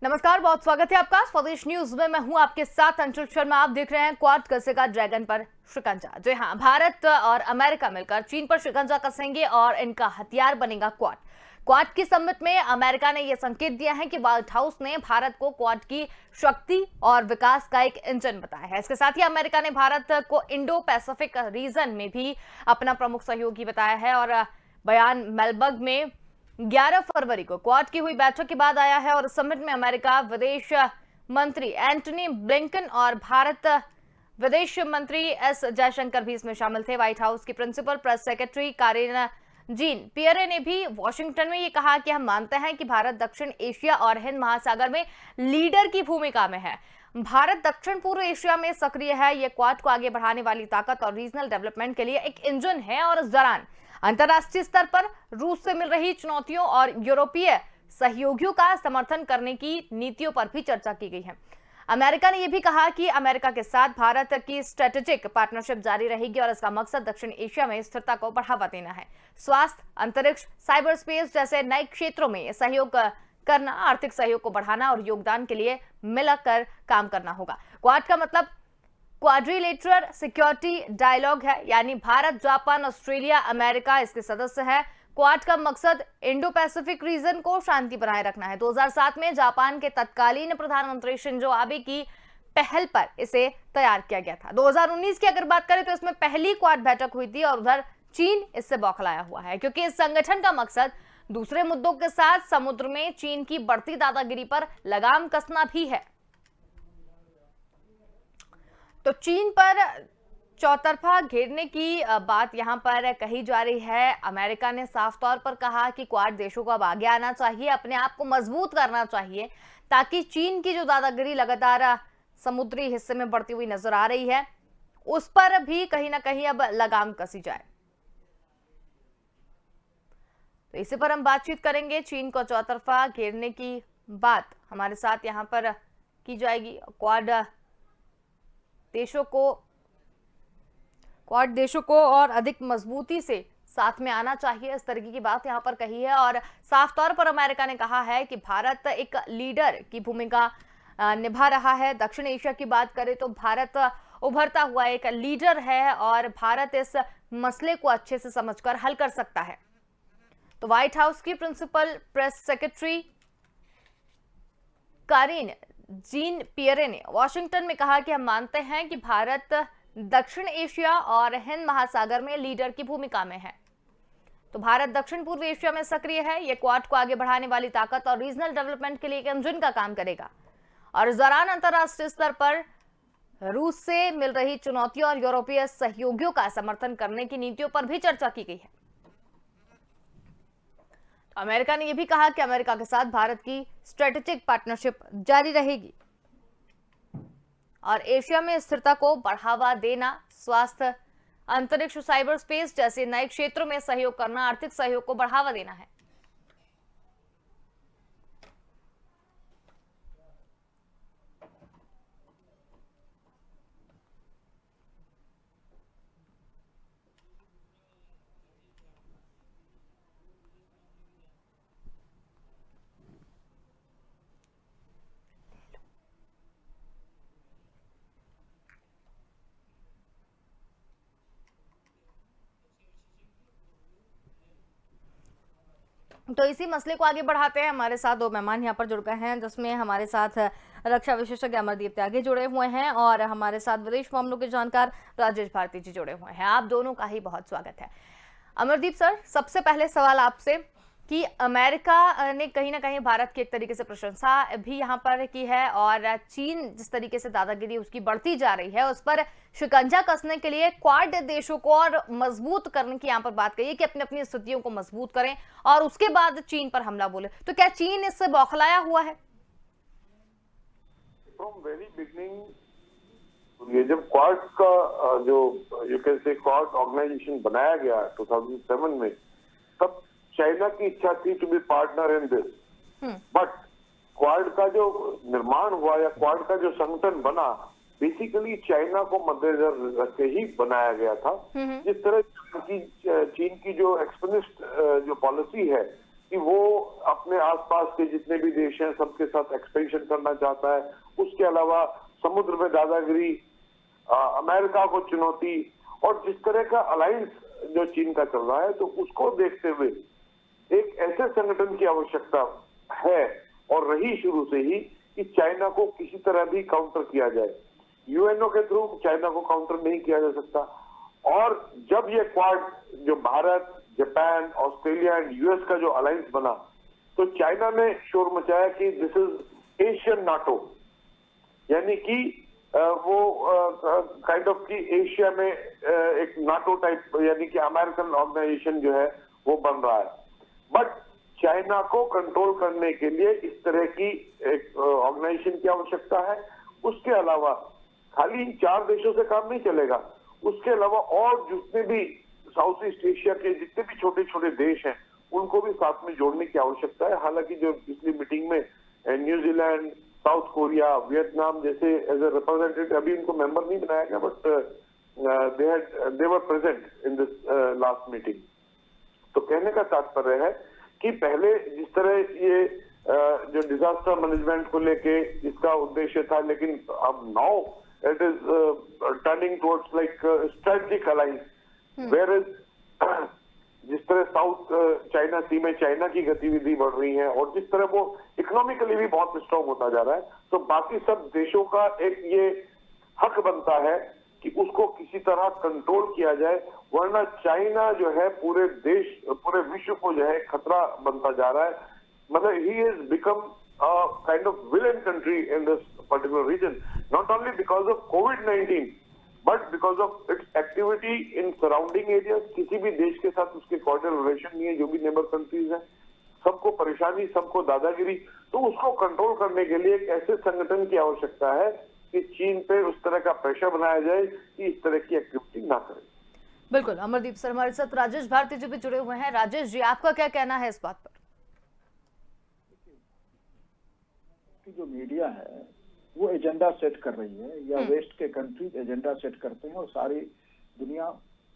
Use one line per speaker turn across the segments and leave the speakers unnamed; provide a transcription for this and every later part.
नमस्कार, बहुत स्वागत है आपका स्वदेश न्यूज में। मैं हूं आपके साथ अंशुल शर्मा। आप देख रहे हैं क्वाड कसेगा ड्रैगन पर शिकंजा। जी हां, भारत और अमेरिका मिलकर चीन पर शिकंजा कसेंगे और इनका हथियार बनेगा क्वाड। क्वाड की समिट में अमेरिका ने यह संकेत दिया है कि व्हाइट हाउस ने भारत को क्वाड की शक्ति और विकास का एक इंजन बताया है। इसके साथ ही अमेरिका ने भारत को इंडो पैसिफिक रीजन में भी अपना प्रमुख सहयोगी बताया है और बयान मेलबर्ग में 11 फरवरी को क्वाड की हुई बैठक के बाद आया है और समिट में अमेरिका विदेश मंत्री एंटनी ब्लिंकन और भारत विदेश मंत्री एस जयशंकर भी इसमें शामिल थे। व्हाइट हाउस की principal press secretary Karine Jean Pierre ने भी वॉशिंगटन में ये कहा कि हम मानते हैं कि भारत दक्षिण एशिया और हिंद महासागर में लीडर की भूमिका में है। भारत दक्षिण पूर्व एशिया में सक्रिय है। यह क्वाड को आगे बढ़ाने वाली ताकत और रीजनल डेवलपमेंट के लिए एक इंजन है और इस दौरान अंतर्राष्ट्रीय स्तर पर रूस से मिल रही चुनौतियों और यूरोपीय सहयोगियों का समर्थन करने की नीतियों पर भी चर्चा की गई है। अमेरिका ने यह भी कहा कि अमेरिका के साथ भारत की स्ट्रेटेजिक पार्टनरशिप जारी रहेगी और इसका मकसद दक्षिण एशिया में स्थिरता को बढ़ावा देना है। स्वास्थ्य, अंतरिक्ष, साइबर स्पेस जैसे नए क्षेत्रों में सहयोग करना, आर्थिक सहयोग को बढ़ाना और योगदान के लिए मिलकर काम करना होगा। क्वाड का मतलब क्वाड्रिलेटरल सिक्योरिटी डायलॉग है, यानी भारत, जापान, ऑस्ट्रेलिया, अमेरिका इसके सदस्य है। क्वाड का मकसद इंडो पैसिफिक रीजन को शांति बनाए रखना है। 2007 में जापान के तत्कालीन प्रधानमंत्री शिंजो आबे की पहल पर इसे तैयार किया गया था। 2019 की अगर बात करें तो इसमें पहली क्वाड बैठक हुई थी और उधर चीन इससे बौखलाया हुआ है, क्योंकि इस संगठन का मकसद दूसरे मुद्दों के साथ समुद्र में चीन की बढ़ती दादागिरी पर लगाम कसना भी है। तो चीन पर चौतरफा घेरने की बात यहां पर कही जा रही है। अमेरिका ने साफ तौर पर कहा कि क्वाड देशों को अब आगे आना चाहिए, अपने आप को मजबूत करना चाहिए, ताकि चीन की जो दादागिरी लगातार समुद्री हिस्से में बढ़ती हुई नजर आ रही है उस पर भी कहीं ना कहीं अब लगाम कसी जाए। तो इसी पर हम बातचीत करेंगे। चीन को चौतरफा घेरने की बात हमारे साथ यहां पर की जाएगी। क्वाड देशों को और अधिक मजबूती से साथ में आना चाहिए, इस तरीके की बात यहां पर कही है। और साफ तौर पर अमेरिका ने कहा है कि भारत एक लीडर की भूमिका निभा रहा है। दक्षिण एशिया की बात करें तो भारत उभरता हुआ एक लीडर है और भारत इस मसले को अच्छे से समझकर हल कर सकता है। तो व्हाइट हाउस की principal press secretary Karine Jean Pierre ने वॉशिंगटन में कहा कि हम मानते हैं कि भारत दक्षिण एशिया और हिंद महासागर में लीडर की भूमिका में है। तो भारत दक्षिण पूर्व एशिया में सक्रिय है। यह क्वाड को आगे बढ़ाने वाली ताकत और रीजनल डेवलपमेंट के लिए एक इंजन का काम करेगा और इस दौरान अंतर्राष्ट्रीय स्तर पर रूस से मिल रही चुनौतियों और यूरोपीय सहयोगियों का समर्थन करने की नीतियों पर भी चर्चा की गई है। अमेरिका ने यह भी कहा कि अमेरिका के साथ भारत की स्ट्रेटेजिक पार्टनरशिप जारी रहेगी और एशिया में स्थिरता को बढ़ावा देना, स्वास्थ्य, अंतरिक्ष, साइबर स्पेस जैसे नए क्षेत्रों में सहयोग करना, आर्थिक सहयोग को बढ़ावा देना है। तो इसी मसले को आगे बढ़ाते हैं। हमारे साथ दो मेहमान यहाँ पर जुड़ गए हैं, जिसमें हमारे साथ रक्षा विशेषज्ञ अमरदीप त्यागी जुड़े हुए हैं और हमारे साथ विदेश मामलों के जानकार राजेश भारती जी जुड़े हुए हैं। आप दोनों का ही बहुत स्वागत है। अमरदीप सर, सबसे पहले सवाल आपसे कि अमेरिका ने कहीं ना कहीं भारत की एक तरीके से प्रशंसा भी यहाँ पर की है और चीन जिस तरीके से दादागिरी उसकी बढ़ती जा रही है उस पर शिकंजा कसने के लिए क्वाड देशों को और मजबूत करने की यहाँ पर बात कही है कि अपनी अपनी स्थितियों को मजबूत करें और उसके बाद चीन पर हमला बोले। तो क्या चीन इससे बौखलाया हुआ है?
फ्रॉम वेरी बिगनिंग ये जब क्वाड का जो you can say Quad organization बनाया गया 2007 में, तब चाइना की इच्छा थी to be partner in this, but Quad का जो निर्माण हुआ या क्वाड का जो संगठन बना बेसिकली चाइना को मद्देनजर रख के ही बनाया गया था। जिस तरह चीन की जो एक्सपेंसिव जो पॉलिसी है कि वो अपने आसपास के जितने भी देश हैं सबके साथ एक्सपेंशन करना चाहता है। उसके अलावा समुद्र में दादागिरी, अमेरिका को चुनौती और जिस तरह का अलायंस जो चीन का चल रहा है, तो उसको देखते हुए एक ऐसे संगठन की आवश्यकता है और रही शुरू से ही कि चाइना को किसी तरह भी काउंटर किया जाए। यूएनओ के थ्रू चाइना को काउंटर नहीं किया जा सकता। और जब ये क्वाड जो Bharat, Japan, Australia and US का जो अलायंस बना, तो चाइना ने शोर मचाया कि दिस इज एशियन नाटो, यानी कि वो काइंड ऑफ की एशिया में एक नाटो टाइप यानी कि अमेरिकन ऑर्गेनाइजेशन जो है वो बन रहा है। बट चाइना को कंट्रोल करने के लिए इस तरह की एक ऑर्गेनाइजेशन की आवश्यकता है। उसके अलावा खाली इन 4 देशों से काम नहीं चलेगा, उसके अलावा और जितने भी साउथ ईस्ट एशिया के जितने भी छोटे छोटे देश हैं उनको भी साथ में जोड़ने की आवश्यकता है। हालांकि जो पिछली मीटिंग में न्यूजीलैंड, साउथ कोरिया, वियतनाम जैसे एज ए रिप्रेजेंटेटिव, अभी इनको मेंबर नहीं बनाया गया, but they were present in this last meeting. तो कहने का तात्पर्य है कि पहले जिस तरह ये जो डिजास्टर मैनेजमेंट को लेके इसका उद्देश्य था, लेकिन अब now it is turning towards like strategic alliance, where is जिस तरह साउथ चाइना सी में चाइना की गतिविधि बढ़ रही है और जिस तरह वो इकोनॉमिकली भी बहुत स्ट्रॉन्ग होता जा रहा है, तो बाकी सब देशों का एक ये हक बनता है कि उसको किसी तरह कंट्रोल किया जाए, वरना चाइना जो है पूरे विश्व को जो है खतरा बनता जा रहा है। मतलब he is become kind of villain country in this particular region, not only because of Covid but because of its activity in surrounding areas. किसी भी देश के साथ उसके कॉर्डियल रिलेशन नहीं है, जो भी नेबर कंट्रीज हैं, सबको परेशानी, सबको दादागिरी। तो उसको कंट्रोल करने के लिए एक ऐसे संगठन की आवश्यकता है कि चीन पे उस तरह का प्रेशर बनाया जाए कि इस तरह की एक्टिविटी ना करे।
बिल्कुल, अमरदीप सर हमारे साथ राजेश भारती जी भी जुड़े हुए हैं। राजेश जी, आपका क्या कहना है इस बात पर?
कि जो मीडिया है वो एजेंडा सेट कर रही है, या वेस्ट के कंट्रीज एजेंडा सेट करते हैं और सारी दुनिया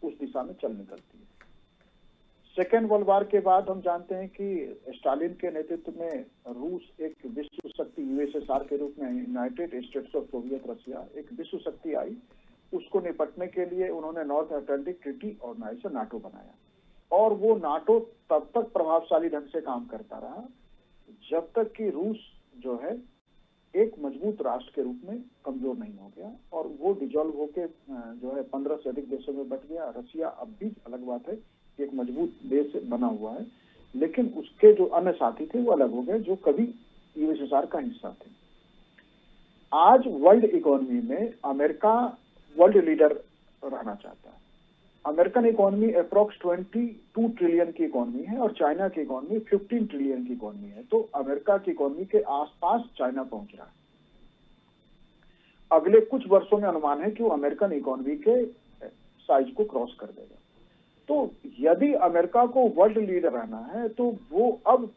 उस दिशा में चल निकलती है। सेकेंड वर्ल्ड वॉर के बाद हम जानते हैं कि स्टालिन के नेतृत्व में रूस एक विश्व शक्ति, यूएसएसआर के रूप में united states of Soviet Russia एक विश्व शक्ति आई। उसको निपटने के लिए उन्होंने north Atlantic treaty organisation NATO बनाया, और वो नाटो तब तक प्रभावशाली ढंग से काम करता रहा जब तक कि रूस जो है एक मजबूत राष्ट्र के रूप में कमजोर नहीं हो गया, और वो डिजॉल्व होके जो है 15 से अधिक देशों में बट गया। रशिया अब भी अलग बात है कि एक मजबूत देश बना हुआ है, लेकिन उसके जो अन्य साथी थे वो अलग हो गए, जो कभी यूएसएसआर का हिस्सा थे। आज वर्ल्ड इकोनॉमी में अमेरिका वर्ल्ड लीडर रहना चाहता है। अमेरिकन इकोनॉमी अप्रोक्स 22 ट्रिलियन की इकोनॉमी है और चाइना की इकोनॉमी 15 ट्रिलियन की इकोनॉमी है। तो अमेरिका की इकोनॉमी के आसपास चाइना पहुंच रहा है। अगले कुछ वर्षों में अनुमान है कि वो अमेरिकन इकोनॉमी के साइज को क्रॉस कर देगा। तो यदि अमेरिका को वर्ल्ड लीडर रहना है तो वो अब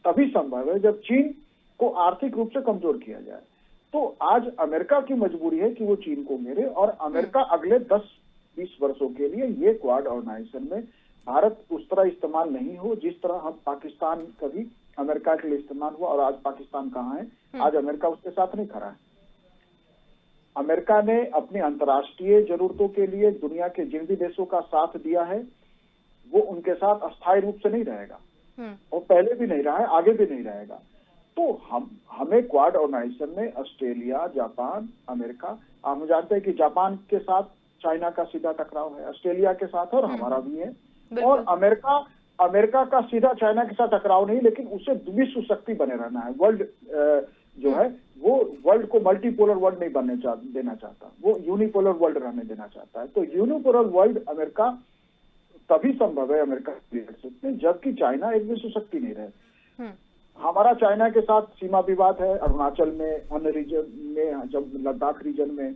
तभी संभव है जब चीन को आर्थिक रूप से कमजोर किया जाए। तो आज अमेरिका की मजबूरी है कि वो चीन को घेरे, और अमेरिका अगले 10-20 वर्षों के लिए ये क्वाड ऑर्गेनाइजेशन में भारत उस तरह इस्तेमाल नहीं हो जिस तरह हम पाकिस्तान कभी अमेरिका के लिए इस्तेमाल हुआ। और आज पाकिस्तान कहाँ है? आज अमेरिका उसके साथ नहीं खड़ा है। अमेरिका ने अपनी अंतर्राष्ट्रीय जरूरतों के लिए दुनिया के जिन भी देशों का साथ दिया है वो उनके साथ अस्थायी रूप से नहीं रहेगा, और पहले भी नहीं रहा है, आगे भी नहीं रहेगा। तो हमें क्वाड ऑर्गेनाइजेशन में ऑस्ट्रेलिया, जापान, अमेरिका, हम जानते हैं कि जापान के साथ चाइना का सीधा टकराव है, ऑस्ट्रेलिया के साथ और हमारा भी है, और अमेरिका का सीधा चाइना के साथ टकराव नहीं, लेकिन उसे विश्व शक्ति बने रहना है। वर्ल्ड जो है वो वर्ल्ड को मल्टीपोलर वर्ल्ड नहीं देना चाहता, वो यूनिपोलर वर्ल्ड रहने देना चाहता है। तो यूनिपोलर वर्ल्ड अमेरिका तभी संभव है अमेरिका की लीडरशिप में जबकि चाइना एक विश्व शक्ति नहीं रहे। हमारा चाइना के साथ सीमा विवाद है, अरुणाचल में, अन्य रीजन में, जब लद्दाख रीजन में।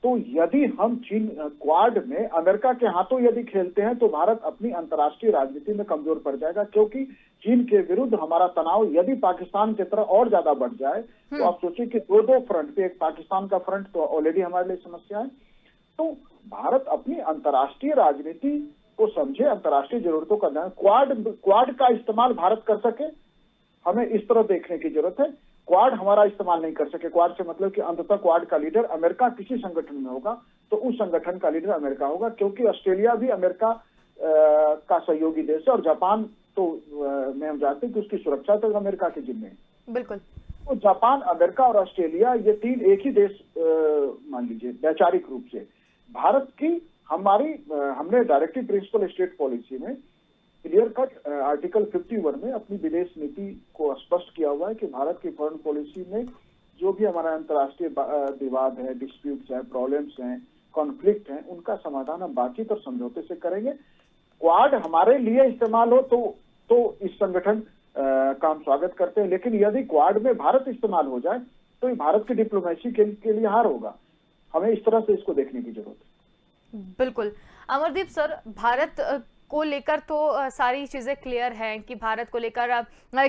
तो यदि हम चीन क्वाड में अमेरिका के हाथों यदि खेलते हैं तो भारत अपनी अंतर्राष्ट्रीय राजनीति में कमजोर पड़ जाएगा, क्योंकि चीन के विरुद्ध हमारा तनाव यदि पाकिस्तान की तरह और ज्यादा बढ़ जाए तो आप सोचिए कि दो फ्रंट पे, एक पाकिस्तान का फ्रंट तो ऑलरेडी हमारे लिए समस्या है। तो भारत अपनी अंतर्राष्ट्रीय राजनीति को समझे, अंतर्राष्ट्रीय जरूरतों का ध्यान, क्वाड का इस्तेमाल भारत कर सके, हमें इस तरह देखने की जरूरत है। क्वाड हमारा इस्तेमाल नहीं कर सके, क्वाड से मतलब कि अंततः क्वाड का लीडर अमेरिका किसी संगठन में होगा तो उस संगठन का लीडर अमेरिका होगा, क्योंकि ऑस्ट्रेलिया भी अमेरिका का सहयोगी देश है और जापान तो में हम जानते हैं कि उसकी सुरक्षा तो अमेरिका के जिम्मे है।
बिल्कुल।
तो जापान, अमेरिका और ऑस्ट्रेलिया ये तीन एक ही देश मान लीजिए वैचारिक रूप से। भारत की हमने डायरेक्टिव प्रिंसिपल स्टेट पॉलिसी में क्लियर कट आर्टिकल 51 में अपनी विदेश नीति को स्पष्ट किया हुआ है कि भारत की फॉरेन पॉलिसी में जो भी हमारा अंतर्राष्ट्रीय विवाद है, डिस्प्यूट्स है, प्रॉब्लम्स हैं, कॉन्फ्लिक्ट हैं, उनका समाधान हम बातचीत और समझौते से करेंगे। क्वाड हमारे लिए इस्तेमाल हो तो इस संगठन का हम स्वागत करते हैं, लेकिन यदि क्वाड में भारत इस्तेमाल हो जाए तो ये भारत की डिप्लोमेसी के लिए हार होगा। हमें इस तरह से इसको देखने की जरूरत है।
बिल्कुल। अमरदीप सर, भारत को लेकर तो सारी चीजें क्लियर हैं कि भारत को लेकर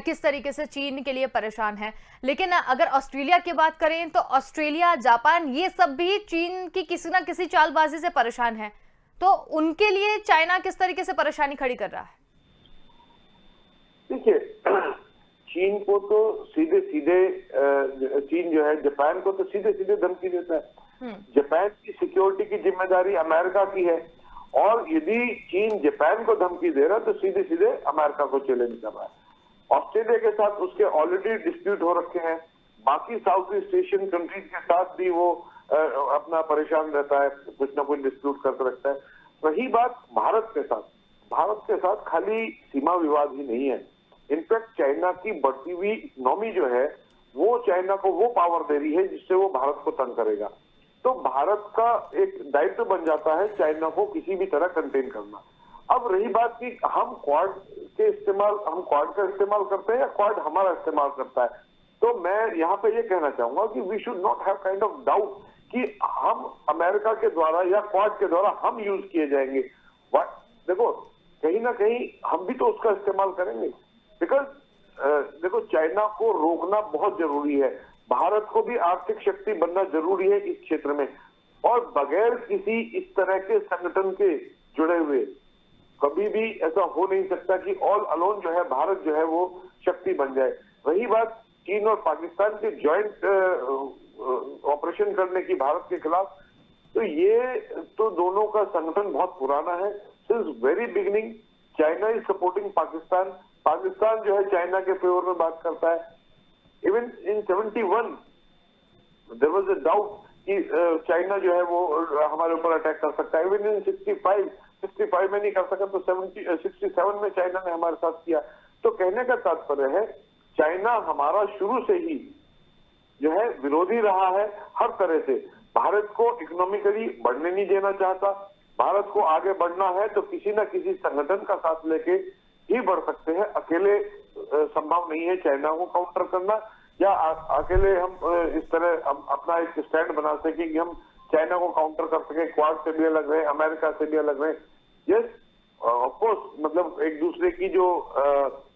किस तरीके से चीन के लिए परेशान है, लेकिन अगर ऑस्ट्रेलिया की बात करें तो ऑस्ट्रेलिया, जापान, ये सब भी चीन की किसी ना किसी चालबाजी से परेशान है, तो उनके लिए चाइना किस तरीके से परेशानी खड़ी कर रहा है?
देखिए, चीन को तो सीधे चीन जो है जापान को तो सीधे सीधे धमकी देता है। जापान की सिक्योरिटी की जिम्मेदारी अमेरिका की है, और यदि चीन जापान को धमकी दे रहा है तो सीधे सीधे अमेरिका को चैलेंज कर रहा है। ऑस्ट्रेलिया के साथ उसके ऑलरेडी डिस्प्यूट हो रखे हैं, बाकी साउथ ईस्ट एशियन कंट्रीज के साथ भी वो अपना परेशान रहता है, कुछ ना कुछ डिस्प्यूट करते रखता है। वही बात भारत के साथ खाली सीमा विवाद ही नहीं है। इनफैक्ट चाइना की बढ़ती हुई इकोनॉमी जो है वो चाइना को वो पावर दे रही है जिससे वो भारत को तंग करेगा। तो भारत का एक दायित्व बन जाता है चाइना को किसी भी तरह कंटेन करना। अब रही बात कि हम क्वाड का इस्तेमाल करते हैं या क्वाड हमारा इस्तेमाल करता है, तो मैं यहाँ पे ये कहना चाहूंगा कि we should not have kind of doubt कि हम अमेरिका के द्वारा या क्वाड के द्वारा हम यूज किए जाएंगे। देखो, कहीं ना कहीं हम भी तो उसका इस्तेमाल करेंगे, बिकॉज देखो, चाइना को रोकना बहुत जरूरी है, भारत को भी आर्थिक शक्ति बनना जरूरी है इस क्षेत्र में, और बगैर किसी इस तरह के संगठन के जुड़े हुए कभी भी ऐसा हो नहीं सकता कि ऑल अलोन जो है भारत जो है वो शक्ति बन जाए। रही बात चीन और पाकिस्तान के ज्वाइंट ऑपरेशन करने की भारत के खिलाफ, तो ये तो दोनों का संगठन बहुत पुराना है। Since very beginning China is supporting Pakistan, Pakistan जो है चाइना के फेवर में बात करता है। Even in 71 there was a doubt कि चाइना जो है वो हमारे ऊपर अटैक कर सकता है। इवन इन 65 में नहीं कर सका तो 67 में चाइना ने हमारे साथ किया। तो कहने का तात्पर्य है चाइना हमारा शुरू से ही जो है विरोधी रहा है हर तरह से। भारत को इकोनॉमिकली बढ़ने नहीं देना चाहता। भारत को आगे बढ़ना है तो किसी न किसी संगठन का साथ लेके ही बढ़ सकते हैं। अकेले संभव नहीं है चाइना को काउंटर करना, या अकेले हम इस तरह अपना एक स्टैंड बना सके कि हम चाइना को काउंटर कर सके। क्वाड से भी अलग रहे, अमेरिका से भी अलग रहे। यस, ऑफ कोर्स, मतलब एक दूसरे की जो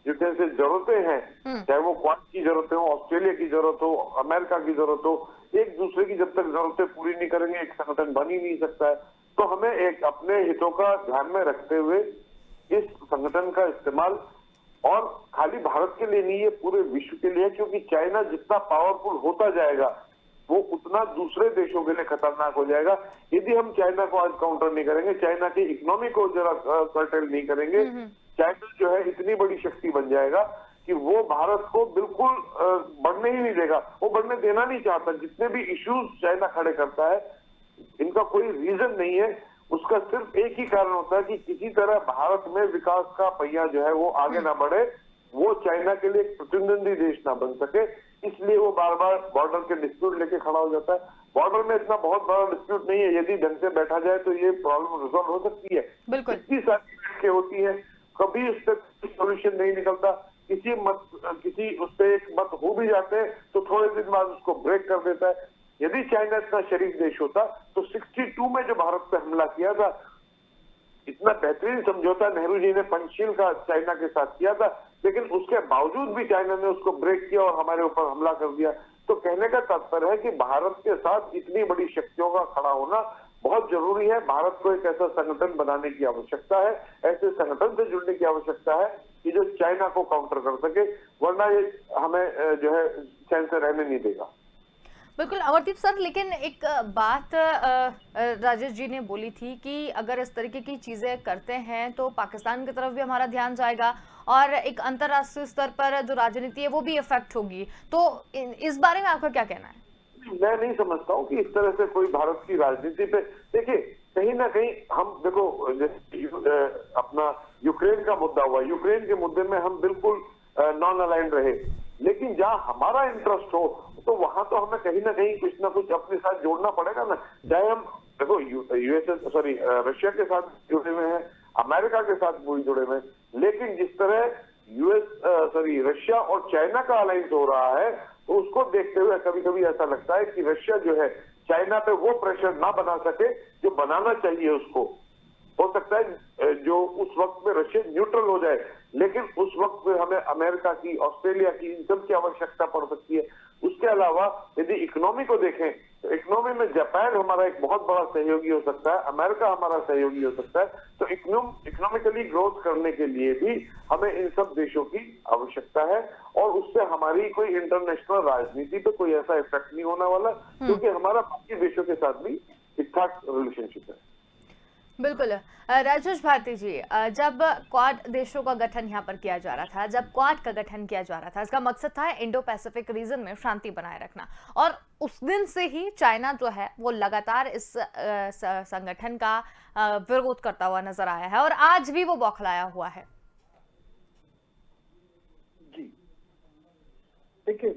जैसे जरूरतें हैं, चाहे वो क्वाड की जरूरतें हो, ऑस्ट्रेलिया की जरूरत हो, अमेरिका की जरूरत हो, एक दूसरे की जब तक जरूरतें पूरी नहीं करेंगे एक संगठन बन ही नहीं सकता है। तो हमें एक अपने हितों का ध्यान में रखते हुए इस संगठन का इस्तेमाल, और खाली भारत के लिए नहीं, ये पूरे विश्व के लिए है, क्योंकि चाइना जितना पावरफुल होता जाएगा वो उतना दूसरे देशों के लिए खतरनाक हो जाएगा। यदि हम चाइना को आज काउंटर नहीं करेंगे, चाइना की इकोनॉमी को जरा कर्टेल नहीं करेंगे, चाइना जो है इतनी बड़ी शक्ति बन जाएगा कि वो भारत को बिल्कुल बढ़ने ही नहीं देगा। वो बढ़ने देना नहीं चाहता। जितने भी इश्यूज चाइना खड़े करता है इनका कोई रीजन नहीं है, उसका सिर्फ एक ही कारण होता है कि किसी तरह भारत में विकास का पहिया जो है वो आगे ना बढ़े, वो चाइना के लिए एक प्रतिद्वंदी देश ना बन सके। इसलिए वो बार बार बॉर्डर के डिस्प्यूट लेके खड़ा हो जाता है। बॉर्डर में इतना बहुत बड़ा डिस्प्यूट नहीं है, यदि ढंग से बैठा जाए तो ये प्रॉब्लम रिजॉल्व हो सकती है।
बिल्कुल।
इतनी सारी बैठकें होती है, कभी इस पर सोल्यूशन नहीं निकलता। किसी उस पर एक मत हो भी जाते हैं तो थोड़े दिन बाद उसको ब्रेक कर देता है। यदि चाइना इतना शरीफ देश होता तो 62 में जो भारत पे हमला किया था, इतना बेहतरीन समझौता नेहरू जी ने पंचशील का चाइना के साथ किया था, लेकिन उसके बावजूद भी चाइना ने उसको ब्रेक किया और हमारे ऊपर हमला कर दिया। तो कहने का तात्पर्य है कि भारत के साथ इतनी बड़ी शक्तियों का खड़ा होना बहुत जरूरी है। भारत को एक ऐसा संगठन बनाने की आवश्यकता है, ऐसे संगठन से जुड़ने की आवश्यकता है कि जो चाइना को काउंटर कर सके, वरना ये हमें जो है चैन से रहने नहीं देगा।
बिल्कुल अमरदीप सर, लेकिन एक बात राजेश जी ने बोली थी कि अगर इस तरीके की चीजें करते हैं तो पाकिस्तान की तरफ भी हमारा ध्यान जाएगा और एक अंतर्राष्ट्रीय स्तर पर जो राजनीति है वो भी इफेक्ट होगी। तो इस बारे में आपका क्या कहना है?
मैं नहीं समझता हूँ कि इस तरह से कोई भारत की राजनीति पे, देखिए कहीं ना कहीं हम देखो, जैसे अपना यूक्रेन का मुद्दा हुआ, यूक्रेन के मुद्दे में हम बिल्कुल नॉन अलाइंड रहे, लेकिन जहां हमारा इंटरेस्ट हो तो वहां तो हमें कहीं ना कुछ अपने साथ जोड़ना पड़ेगा ना। चाहे हम देखो रशिया के साथ जुड़े हुए हैं, अमेरिका के साथ भी जुड़े हुए हैं, लेकिन जिस तरह रशिया और चाइना का अलायंस हो रहा है, तो उसको देखते हुए कभी कभी ऐसा लगता है कि रशिया जो है चाइना पे वो प्रेशर ना बना सके जो बनाना चाहिए उसको। हो सकता है जो उस वक्त में रशिया न्यूट्रल हो जाए, लेकिन उस वक्त में हमें अमेरिका की, ऑस्ट्रेलिया की, इन सब की आवश्यकता पड़ सकती है। उसके अलावा यदि इकोनॉमी को देखें तो इकोनॉमी में जापान हमारा एक बहुत बड़ा सहयोगी हो सकता है, अमेरिका हमारा सहयोगी हो सकता है। तो इकोनॉमिकली ग्रोथ करने के लिए भी हमें इन सब देशों की आवश्यकता है, और उससे हमारी कोई इंटरनेशनल राजनीति पे कोई ऐसा इफेक्ट नहीं होने वाला, क्योंकि हमारा बाकी देशों के साथ भी ठीक ठाक रिलेशनशिप है।
बिल्कुल राजेश भारती जी, जब क्वाड देशों का गठन यहाँ पर किया जा रहा था, जब क्वाड का गठन किया जा रहा था, इसका मकसद था इंडो पैसिफिक रीजन में शांति बनाए रखना, और उस दिन से ही चाइना जो है वो लगातार इस संगठन का विरोध करता हुआ नजर आया है और आज भी वो बौखलाया हुआ है।
जी देखिए,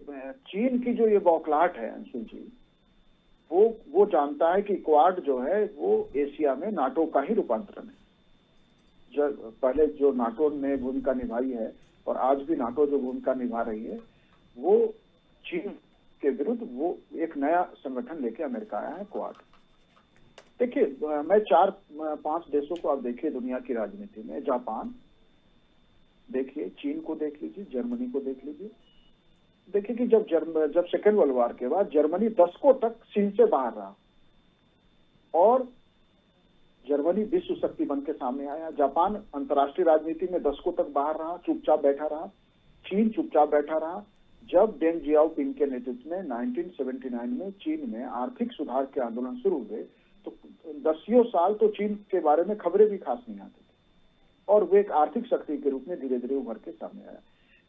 चीन की जो ये बौखलाहट है अंशु जी, वो जानता है कि क्वाड जो है वो एशिया में नाटो का ही रूपांतरण है। पहले जो नाटो ने भूमिका निभाई है और आज भी नाटो जो भूमिका निभा रही है, वो चीन के विरुद्ध वो एक नया संगठन लेके अमेरिका आया है, क्वाड। देखिए, मैं 4-5 देशों को आप देखिए दुनिया की राजनीति में, जापान देखिए, चीन को देख लीजिए, जर्मनी को देख लीजिए। देखिए कि जब सेकेंड वर्ल्ड वॉर के बाद जर्मनी दशकों तक चीन से बाहर रहा और जर्मनी विश्व शक्ति बन के सामने आया। जापान अंतर्राष्ट्रीय राजनीति में दशकों तक बाहर रहा, चुपचाप बैठा रहा। चीन चुपचाप बैठा रहा। जब डेंग जियाओपिंग के नेतृत्व में 1979 में चीन में आर्थिक सुधार के आंदोलन शुरू हुए, तो 10 साल तो चीन के बारे में खबरें भी खास नहीं आती थी और वे एक आर्थिक शक्ति के रूप में धीरे धीरे उभर के सामने आया।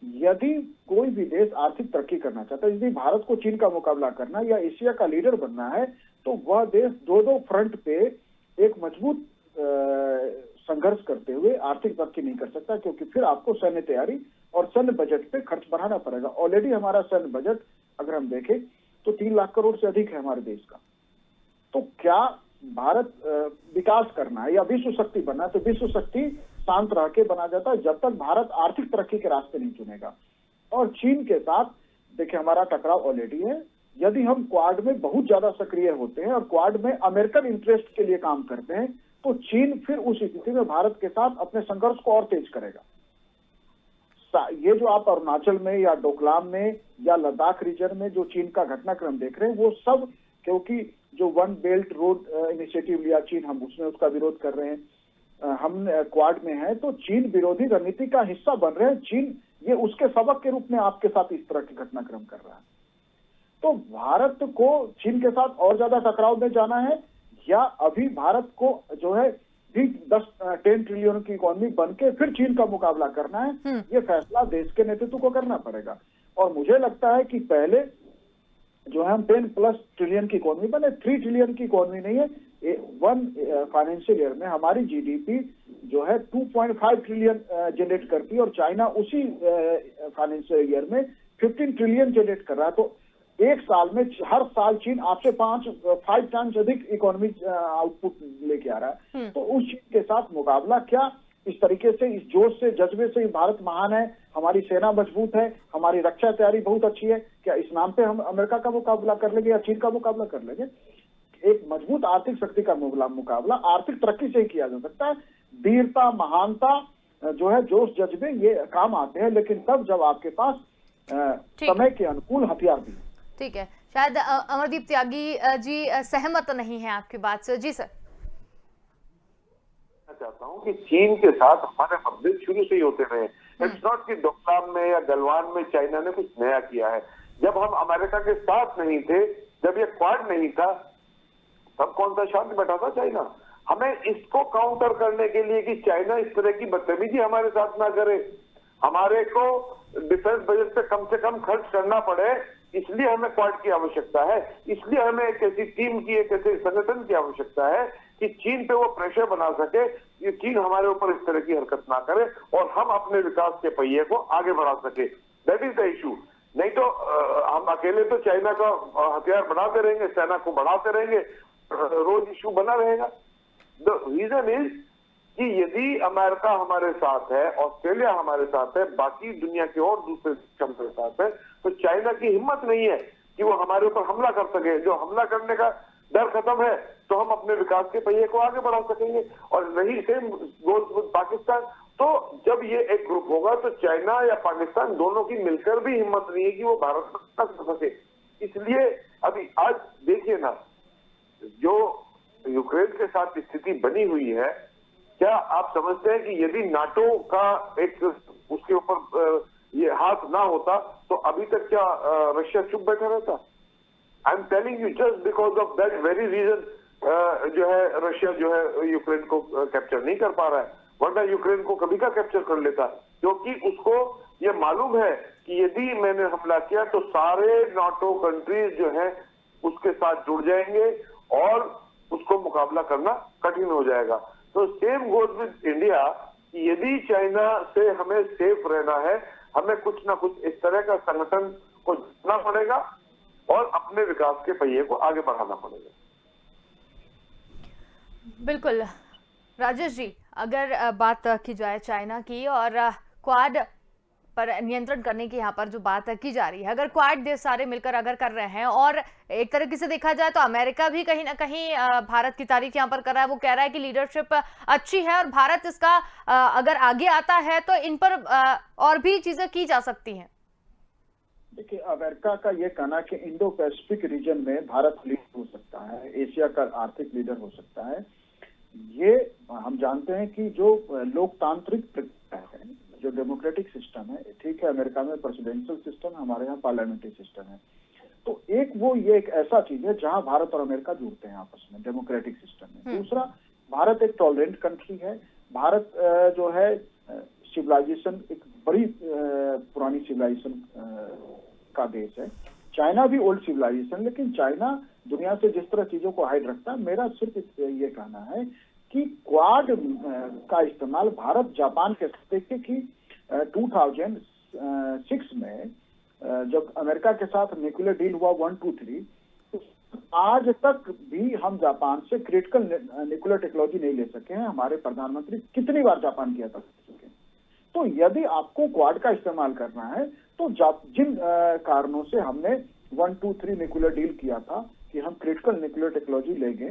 यदि कोई भी देश आर्थिक तरक्की करना चाहता है, यदि भारत को चीन का मुकाबला करना या एशिया का लीडर बनना है, तो वह देश दो फ्रंट पे एक मजबूत संघर्ष करते हुए आर्थिक तरक्की नहीं कर सकता, क्योंकि फिर आपको सैन्य तैयारी और सैन्य बजट पे खर्च बढ़ाना पड़ेगा। ऑलरेडी हमारा सैन्य बजट अगर हम देखें तो 3 लाख करोड़ से अधिक है हमारे देश का। तो क्या भारत विकास करना है या विश्व शक्ति बनना है, तो विश्व शक्ति शांत रह के बना जाता है जब तक भारत आर्थिक तरक्की के रास्ते नहीं चुनेगा। और चीन के साथ देखिए हमारा टकराव ऑलरेडी है। यदि हम क्वाड में बहुत ज्यादा सक्रिय होते हैं और क्वाड में अमेरिकन इंटरेस्ट के लिए काम करते हैं, तो चीन फिर उस स्थिति में भारत के साथ अपने संघर्ष को और तेज करेगा। ये जो आप अरुणाचल में या डोकलाम में या लद्दाख रीजन में जो चीन का घटनाक्रम देख रहे हैं, वो सब क्योंकि जो वन बेल्ट रोड इनिशिएटिव लिया चीन, हम उसमें उसका विरोध कर रहे हैं, हम क्वाड में हैं, तो चीन विरोधी रणनीति का हिस्सा बन रहे हैं। चीन ये उसके सबक के रूप में आपके साथ इस तरह के घटनाक्रम कर रहा है। तो भारत को चीन के साथ और ज्यादा टकराव में जाना है या अभी भारत को जो है भी 10 ट्रिलियन की इकोनॉमी बन के फिर चीन का मुकाबला करना है, ये फैसला देश के नेतृत्व को करना पड़ेगा। और मुझे लगता है कि पहले जो है हम 10+ ट्रिलियन की इकोनॉमी बने, 3 ट्रिलियन की इकोनॉमी नहीं है। 1 फाइनेंशियल ईयर में हमारी जीडीपी जो है 2.5 ट्रिलियन जनरेट करती है और चाइना उसी फाइनेंशियल ईयर में 15 ट्रिलियन जनरेट कर रहा है। तो एक साल में हर साल चीन आपसे 5 टाइम्स अधिक इकोनॉमी आउटपुट लेके आ रहा है। तो उस चीज के साथ मुकाबला क्या इस तरीके से, इस जोश से, जज्बे से भारत महान है, हमारी सेना मजबूत है, हमारी रक्षा तैयारी बहुत अच्छी है, क्या इस नाम पे हम अमेरिका का मुकाबला कर लेंगे या चीन का मुकाबला कर लेंगे? एक मजबूत आर्थिक शक्ति का मुकाबला आर्थिक तरक्की से ही किया जा सकता है। वीरता, महानता जो है, जोश, जज्बे, ये काम आते हैं, लेकिन तब जब आपके पास समय के अनुकूल हथियार भी।
ठीक है, शायद अमरदीप त्यागी जी सहमत नहीं है आपकी बात से। जी सर।
मैं चाहता हूं कि चीन के साथ हमारे मतभेद शुरू से ही होते रहे। इट्स नॉट कि डोकलाम में या गलवान में चाइना ने कुछ नया किया है। जब हम अमेरिका के साथ नहीं थे, जब ये क्वाड नहीं था, तब कौन सा शांत बैठा था चाइना। हमें इसको काउंटर करने के लिए कि चाइना इस तरह की बदतमीजी हमारे साथ ना करे, हमारे को डिफेंस बजट पे कम से कम खर्च करना पड़े, इसलिए हमें क्वाड की आवश्यकता है। इसलिए हमें एक ऐसी टीम की, एक ऐसे संगठन की आवश्यकता है कि चीन पे वो प्रेशर बना सके, ये चीन हमारे ऊपर इस तरह की हरकत ना करे और हम अपने विकास के पहिए को आगे बढ़ा सके। That is the issue. नहीं तो हम अकेले तो चाइना का हथियार बनाते रहेंगे, सेना को बढ़ाते रहेंगे, रोज इशू बना रहेगा। द रीजन इज कि यदि अमेरिका हमारे साथ है, ऑस्ट्रेलिया हमारे साथ है, बाकी दुनिया के और दूसरे देश हमारे साथ है, तो चाइना की हिम्मत नहीं है कि वो हमारे ऊपर हमला कर सके। जो हमला करने का डर खत्म है तो हम अपने विकास के पहिए को आगे बढ़ा सकेंगे। और रही सेम गोज पाकिस्तान, तो जब ये एक ग्रुप होगा तो चाइना या पाकिस्तान दोनों की मिलकर भी हिम्मत नहीं है कि वो भारत पर कर सके। इसलिए अभी आज देखिए ना, जो यूक्रेन के साथ स्थिति बनी हुई है, क्या आप समझते हैं कि यदि नाटो का एक उसके ऊपर ये हाथ ना होता तो अभी तक क्या रशिया चुप बैठा रहता? I am telling you, just because of that very reason जो है रशिया जो है यूक्रेन को कैप्चर नहीं कर पा रहा है, वरना यूक्रेन को कभी का कैप्चर कर लेता, क्योंकि उसको ये मालूम है कि यदि मैंने हमला किया तो सारे नाटो कंट्रीज जो है उसके साथ जुड़ जाएंगे और उसको मुकाबला करना कठिन हो जाएगा। तो सेम गोज विद इंडिया, यदि चाइना से हमें सेफ रहना है, हमें कुछ ना कुछ इस तरह का संगठन को जोड़ना पड़ेगा और अपने विकास के पहिए को आगे बढ़ाना पड़ेगा।
बिल्कुल राजेश जी, अगर बात की जाए चाइना की और क्वाड पर नियंत्रण करने की यहाँ पर जो बात की जा रही है, अगर क्वाड देश सारे मिलकर अगर कर रहे हैं और एक तरीके से देखा जाए तो अमेरिका भी कहीं ना कहीं भारत की तारीफ यहाँ पर कर रहा है, वो कह रहा है कि लीडरशिप अच्छी है और भारत इसका अगर आगे आता है तो इन पर और भी चीजें की जा सकती हैं।
देखिए, अमेरिका का ये कहना कि इंडो पैसिफिक रीजन में भारत लीडर हो सकता है, एशिया का आर्थिक लीडर हो सकता है, ये हम जानते हैं कि जो लोकतांत्रिक प्रक्रिया है, जो डेमोक्रेटिक सिस्टम है, ठीक है, अमेरिका में प्रेसिडेंशियल सिस्टम, हमारे यहाँ पार्लियामेंट्री सिस्टम है, तो ये एक ऐसा चीज है जहां भारत और अमेरिका जुड़ते हैं आपस में डेमोक्रेटिक सिस्टम में। दूसरा, भारत एक टॉलरेंट कंट्री है। भारत जो है सिविलाइजेशन, एक बड़ी पुरानी सिविलाइजेशन का देश है। चाइना भी ओल्ड सिविलाइजेशन, लेकिन चाइना दुनिया से जिस तरह चीजों को हाइड रखता है, मेरा सिर्फ ये कहना है कि क्वाड का इस्तेमाल भारत जापान के साथ, देखिए कि 2006 में जब अमेरिका के साथ न्यूक्लियर डील हुआ 1, 2, 3, तो आज तक भी हम जापान से क्रिटिकल न्यूक्लियर टेक्नोलॉजी नहीं ले सके हैं। हमारे प्रधानमंत्री कितनी बार जापान किया था चुके। तो यदि आपको क्वाड का इस्तेमाल करना है तो जिन कारणों से हमने 1, 2, 3 न्यूक्लियर डील किया था कि हम क्रिटिकल न्यूक्लियर टेक्नोलॉजी लेंगे,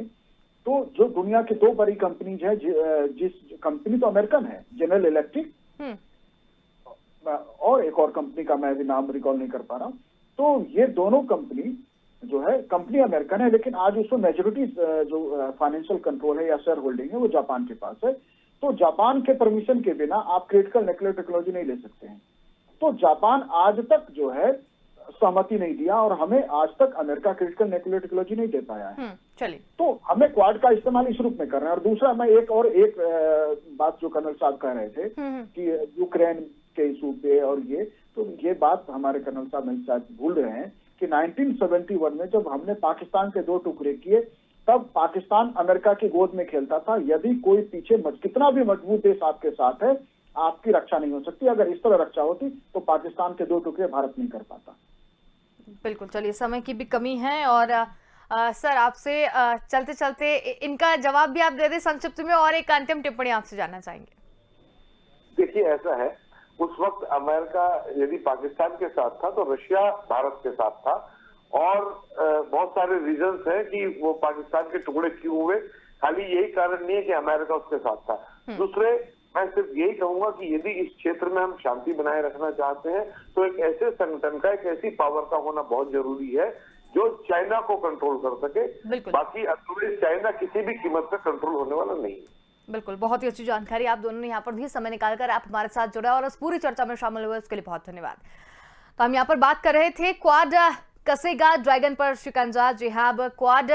तो जो दुनिया की 2 बड़ी कंपनीज है, जिस कंपनी तो अमेरिकन है, जनरल इलेक्ट्रिक, और एक और कंपनी का मैं भी नाम रिकॉल नहीं कर पा रहा हूं, तो ये दोनों कंपनी जो है, कंपनी अमेरिकन है, लेकिन आज उसमें मेजोरिटी जो फाइनेंशियल कंट्रोल है या शेयर होल्डिंग है वो जापान के पास है। तो जापान के परमिशन के बिना आप क्रिटिकल न्यूक्लियर टेक्नोलॉजी नहीं ले सकते हैं। तो जापान आज तक जो है सहमति नहीं दिया और हमें आज तक अमेरिका क्रिटिकल न्यूक्लियर टेक्नोलॉजी नहीं दे पाया है।
चलिए,
तो हमें क्वाड का इस्तेमाल इस रूप में कर रहे हैं। और दूसरा, मैं एक बात जो कर्नल साहब कह रहे थे कि यूक्रेन के इशू पे और ये बात हमारे कर्नल साहब नहीं शायद भूल रहे हैं कि 1971 में जब हमने पाकिस्तान के 2 टुकड़े किए, तब पाकिस्तान अमेरिका की गोद में खेलता था। यदि कोई पीछे कितना भी मजबूत देश आपके साथ है, आपकी रक्षा नहीं हो सकती। अगर इस तरह रक्षा होती तो पाकिस्तान के 2 टुकड़े भारत नहीं कर पाता।
बिल्कुल। चलिए, समय की भी कमी है और सर आपसे चलते चलते इनका जवाब भी आप दे दें संक्षिप्त में, और एक अंतिम टिप्पणी आपसे जानना चाहेंगे।
देखिए, ऐसा है, उस वक्त अमेरिका यदि पाकिस्तान के साथ था तो रशिया भारत के साथ था, और बहुत सारे रीजंस हैं कि वो पाकिस्तान के टुकड़े क्यों हुए। खाली यही कारण नहीं है कि अमेरिका उसके साथ था। दूसरे, मैं सिर्फ यही कहूंगा कि यदि इस क्षेत्र में हम शांति बनाए रखना चाहते हैं तो एक ऐसे संगठन का, एक ऐसी पावर का होना बहुत जरूरी है जो चाइना को कंट्रोल कर सके।
बिल्कुल।
बाकी अदरवाइज चाइना किसी भी कीमत पे कंट्रोल होने वाला नहीं है।
बिल्कुल, बहुत ही अच्छी जानकारी आप दोनों ने यहाँ पर भी समय निकालकर आप हमारे साथ जुड़े और इस पूरी चर्चा में शामिल हुए, इसके लिए बहुत धन्यवाद। तो हम यहाँ पर बात कर रहे थे क्वाड कसेगा ड्रैगन पर शिकंजा। जी हाँ, अब क्वाड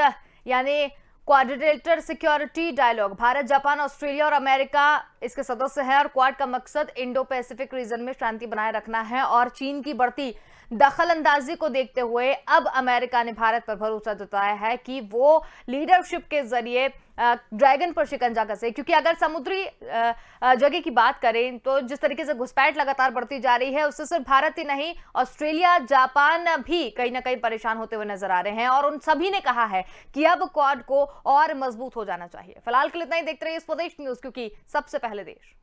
यानी quadrilateral security dialogue, Bharat, Japan, Australia और अमेरिका इसके सदस्य हैं और क्वाड का मकसद इंडो पैसिफिक रीजन में शांति बनाए रखना है। और चीन की बढ़ती दखल अंदाजी को देखते हुए अब अमेरिका ने भारत पर भरोसा जताया है कि वो लीडरशिप के जरिए ड्रैगन पर शिकंजा कसे, क्योंकि अगर समुद्री जगह की बात करें तो जिस तरीके से घुसपैठ लगातार बढ़ती जा रही है उससे सिर्फ भारत ही नहीं, ऑस्ट्रेलिया, जापान भी कहीं ना कहीं परेशान होते हुए नजर आ रहे हैं और उन सभी ने कहा है कि अब क्वाड को और मजबूत हो जाना चाहिए। फिलहाल के लिए इतना ही, देखते रहिए स्वदेश न्यूज, क्योंकि सबसे पहले देश।